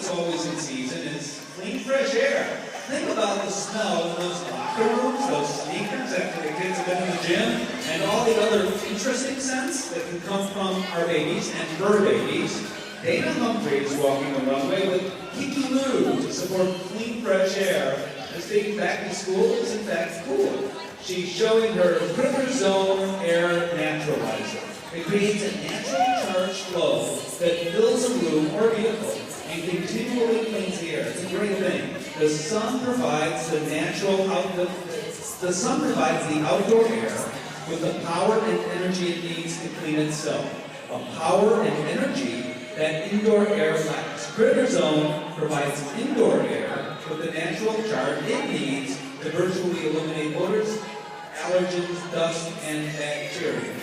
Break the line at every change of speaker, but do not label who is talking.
that's always in season is clean, fresh air. Think about the smell in those locker rooms, those sneakers after the kids have been in the gym, and all the other interesting scents that can come from our babies and fur babies. Dana Humphrey is walking the runway with Kiki Lou to support clean, fresh air, as being back to school is in fact cool. She's showing her CritterZone Air Naturalizer. It creates a natural charged flow that fills a room or vehicle and continually cleans the air. It's a great thing. The sun provides the outdoor air with the power and energy it needs to clean itself. A power and energy that indoor air lacks. CritterZone provides indoor air with the natural charge it needs to virtually eliminate odors, allergens, dust, and bacteria.